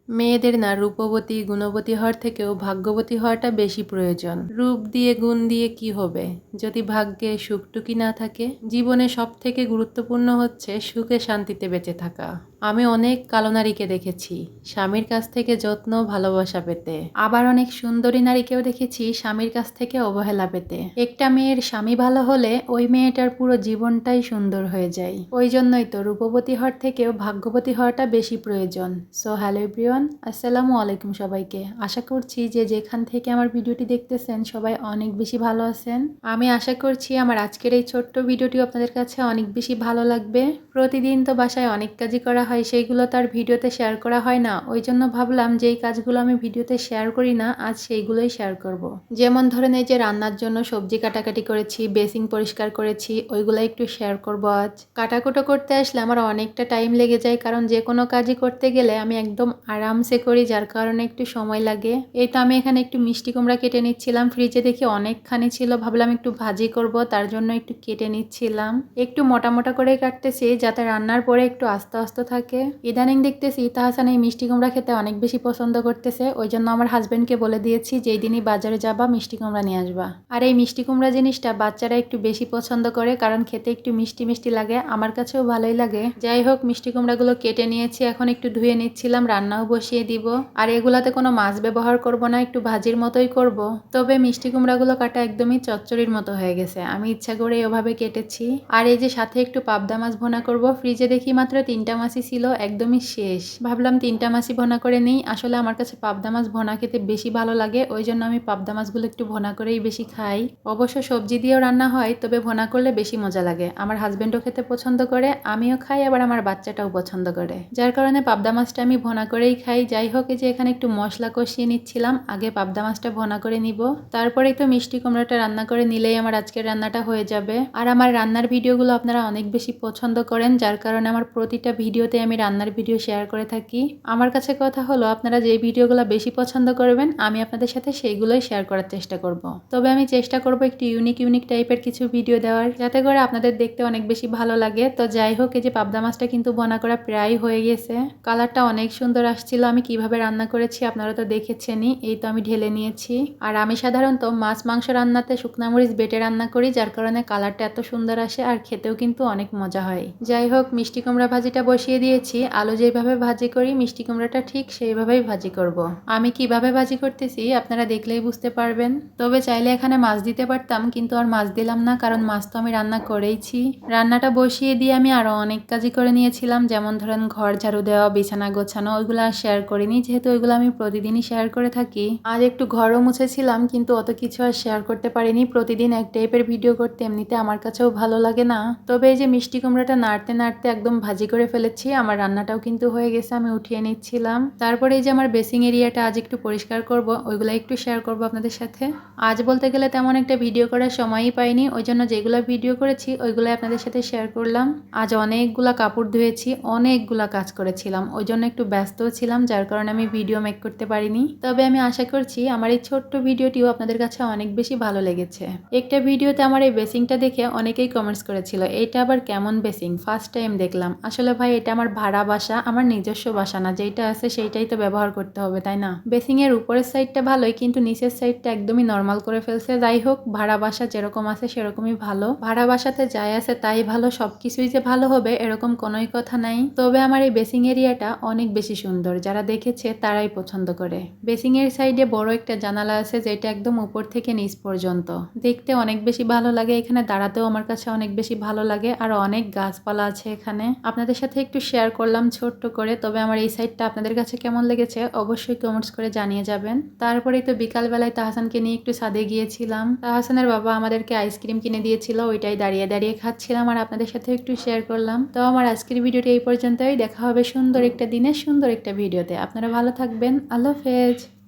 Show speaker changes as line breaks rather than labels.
মেয়েদের না রূপবতী গুণবতী হওয়ার থেকেও ভাগ্যবতী হওয়াটা বেশি প্রয়োজন। রূপ দিয়ে গুণ দিয়ে কি হবে যদি ভাগ্যে সুখটুকি না থাকে? জীবনে সব থেকে গুরুত্বপূর্ণ হচ্ছে সুখে শান্তিতে বেঁচে থাকা। আমি অনেক কালো নারীকে দেখেছি স্বামীর কাছ থেকে যত্ন ভালোবাসা পেতে, আবার অনেক সুন্দরী নারীকেও দেখেছি স্বামীর কাছ থেকে অবহেলা পেতে। একটা মেয়ের স্বামী ভালো হলে ওই মেয়েটার পুরো জীবনটাই সুন্দর হয়ে যায়। ওই জন্যই তো রূপবতী হওয়ার থেকেও ভাগ্যবতী হওয়াটা বেশি প্রয়োজন। সো হ্যালো এভরিওয়ান, আসসালামু আলাইকুম সবাইকে। আশা করছি যে যেখান থেকে আমার ভিডিওটি দেখতেছেন সবাই অনেক বেশি ভালো আছেন। আমি আশা করছি আমার আজকের এই ছোট্ট ভিডিওটি আপনাদের কাছে অনেক বেশি ভালো লাগবে। প্রতিদিন তো বাসায় অনেক কাজই করা হয়, সেইগুলো তার ভিডিওতে শেয়ার করা হয় না। ওই জন্য ভাবলাম যে এই কাজগুলো আমি ভিডিওতে শেয়ার করি না, আজ সেইগুলোই শেয়ার করব। যেমন ধরেন এই যে রান্নার জন্য সবজি কাটাকাটি করেছি, বেসিং পরিষ্কার করেছি, ওইগুলো একটু শেয়ার করব আজ। কাটাকুটো করতে আসলে আমার অনেকটা টাইম লেগে যায়, কারণ যে কোনো কাজই করতে গেলে আমি একদম আরামসে করি, যার কারণে একটু সময় লাগে। এই তো আমি এখানে একটু মিষ্টি কুমড়া কেটে নিচ্ছিলাম, ফ্রিজে দেখি অনেকখানি ছিল, ভাবলাম একটু ভাজি করব, তার জন্য একটু কেটে নিচ্ছিলাম। একটু মোটা মোটা করে কাটতেছি যাতে রান্নার পরে একটু আস্তে আস্তে থাকে। ইদানিং দেখতেছি তাহসান এই মিষ্টি কুমড়া খেতে অনেক বেশি পছন্দ করতেছে, ওই জন্য আমার হাজবেন্ডকে বলে দিয়েছি যেই দিনই বাজারে যাবা মিষ্টি কুমড়া নিয়ে আসবা। আর এই মিষ্টি কুমড়া জিনিসটা বাচ্চারা একটু বেশি পছন্দ করে, কারণ খেতে একটু মিষ্টি মিষ্টি লাগে, আমার কাছেও ভালোই লাগে। যাই হোক, মিষ্টি কুমড়াগুলো কেটে নিয়েছি, এখন একটু ধুয়ে নিচ্ছিলাম, রান্নাও বসিয়ে দিব। আর এগুলাতে কোনো মাছ ব্যবহার করব না, একটু ভাজির মতোই করব। তবে মিষ্টি কুমড়াগুলো কাটা একদমই চচ্চড়ির মতো হয়ে গেছে, আমি ইচ্ছা করে এভাবে কেটেছি। আর এই যে সাথে একটু পাবদা মাছ ভোনা করব, ফ্রিজে দেখি মাত্র 3টা মাছই ছিল, একদমই শেষ। ভাবলাম 3টা মাছই ভোনা করে নিই। আসলে আমার কাছে পাবদা মাছ ভোনা খেতে বেশি ভালো লাগে, ওই জন্য আমি পাবদা মাছগুলো একটু ভোনা করেই বেশি খাই। অবশ্য সবজি দিয়েও রান্না হয়, তবে ভোনা করলে বেশি মজা লাগে। আমার হাজবেন্ডও খেতে পছন্দ করে, আমিও খাই, আবার আমার বাচ্চাটাও পছন্দ করে, যার কারণে পাবদা মাছটা আমি ভোনা করেই খাই। যাই হোক, এই যে এখানে একটু মশলা কষিয়ে নিচ্ছিলাম, আগে পাবদা মাছটা ভোনা করে নিব, তারপরেই তো মিষ্টি কুমড়াটা রান্না করে নিলেই আমার আজকের রান্নাটা হয়ে যাবে। আর আমার রান্নার ভিডিওগুলো আপনারা অনেক বেশি পছন্দ করেন, যার কারণে আমার প্রতিটা ভিডিওতে আমি রান্নার ভিডিও শেয়ার করে থাকি। আমার কাছে কথা হলো, আপনারা যে ভিডিওগুলো বেশি পছন্দ করবেন আমি আপনাদের সাথে সেইগুলোই শেয়ার করার চেষ্টা করব। তবে আমি চেষ্টা করব একটু ইউনিক টাইপের কিছু ভিডিও দেওয়ার, যাতে করে আপনাদের দেখতে অনেক বেশি ভালো লাগে। তো যাই হোক, এই যে পাবদা মাছটা কিন্তু ভোনা করা প্রায় হয়ে গেছে, কালারটা অনেক সুন্দর আসছিল। আমি কিভাবে রান্না করেছি আপনারা তো দেখেছেনই, এই তো আমি ঢেলে নিয়েছি। আর আমি সাধারণত মাছ মাংস রান্নাতে শুকনা মরিচ বেটে রান্না করি, যার কারণে কালারটা এত সুন্দর আসে, আর খেতেও কিন্তু অনেক মজা হয়। যাই হোক, মিষ্টি কুমড়া ভাজিটা বসিয়ে দিয়েছি। আলু যেভাবে ভাজি করি মিষ্টি কুমড়াটা ঠিক সেইভাবেই ভাজি করব। আমি কিভাবে ভাজি করতেছি আপনারা দেখলেই বুঝতে পারবেন। তবে চাইলে এখানে মাছ দিতে পারতাম, কিন্তু আর মাছ দিলাম না, কারণ মাছ তো আমি রান্না করেইছি। রান্নাটা বসিয়ে দিয়ে আমি আরো অনেক কাজই করে নিয়েছিলাম, যেমন ধরেন ঘর ঝাড়ু দেওয়া, বিছানা গোছানো, ওইগুলো আর শেয়ার করিনি, যেহেতু ওইগুলো আমি প্রতিদিনই শেয়ার করে থাকি। আর একটু ঘরও মুছেছিলাম, কিন্তু অত কিছু আর শেয়ার করতে পারিনি। প্রতিদিন এক টাইপের ভিডিও করতে এমনিতে আমার কাছেও ভালো লাগে না। তবে এই যে মিষ্টি কুমড়াটা নাড়তে নাড়তে একদম ভাজি করে ফেলেছি, আমার রান্নাটাও কিন্তু হয়ে গেছে, আমি উঠিয়ে নিচ্ছিলাম। তারপরে এই যে আমার বেসিং এরিয়াটা আজ একটু পরিষ্কার করব, ওইগুলো একটু শেয়ার করব আপনাদের সাথে। আজ বলতে গেলে তেমন একটা ভিডিও করার সময়ই পাইনি, ওই জন্য যেগুলো ভিডিও করেছি ওইগুলো আপনাদের সাথে শেয়ার করলাম। আজ অনেকগুলা কাপড় ধুয়েছি, অনেকগুলা কাজ করেছিলাম, ওই জন্য একটু ব্যস্তও ছিলাম, যার কারণে আমি ভিডিও মেক করতে পারিনি। তবে আমি আশা করছি আমার এই ছোট্ট ভিডিওটিও আপনাদের কাছে অনেক বেশি ভালো লেগেছে। একটা ভিডিওতে আমার এই বেসিংটা দেখে অনেকেই কমেন্টস করেছিল, এইটা আবার কেমন বেসিং, ফার্স্ট টাইম দেখলাম। আসলে ভাই, এটা আমার ভাড়া বাসা, আমার নিজস্ব বাসা না, যেটা আছে সেইটাই তো ব্যবহার করতে হবে, তাই না? বেসিং এর উপরের সাইডটা ভালোই, কিন্তু নিচের সাইডটা একদমই নর্মাল করে ফেলছে। যাই হোক, ভাড়া বাসা যেরকম আছে সেরকমই ভালো। ভাড়া বাসাতে যাই আছে তাই ভালো, সবকিছুই যে ভালো হবে এরকম কোনোই কথা নাই। তবে আমার এই বেসিং এরিয়াটা অনেক বেশি সুন্দর, যারা দেখেছে তারাই পছন্দ করে। বেসিং এর সাইডে বড় একটা জানালা আছে, যেটা একদম উপর থেকে নিচ পর্যন্ত, দেখতে অনেক বেশি ভালো লাগে। এখানে দাঁড়াতেও আমার কাছে অনেক বেশি ভালো লাগে, আর অনেক গাছপালা আছে এখানে। আপনাদের সাথে একটু শেয়ার করলাম ছোট্ট করে। তবে আমার এই সাইডটা আপনাদের কাছে কেমন লেগেছে অবশ্যই কমেন্টস করে জানিয়ে যাবেন। তারপরেই তো বিকালবেলায় তাহসানকে নিয়ে একটু ছাদে গিয়েছিলাম। তাহসানের বাবা আমাদেরকে আইসক্রিম কিনে দিয়েছিল, ওইটাই দাঁড়িয়ে দাঁড়িয়ে খাচ্ছিলাম, আর আপনাদের সাথে একটু শেয়ার করলাম। তো আমার আজকের ভিডিওটি এই পর্যন্তই, দেখা হবে সুন্দর একটা দিনে সুন্দর একটা ভিডিওতে। আপনারা ভালো থাকবেন, আল্লাহ হাফেজ।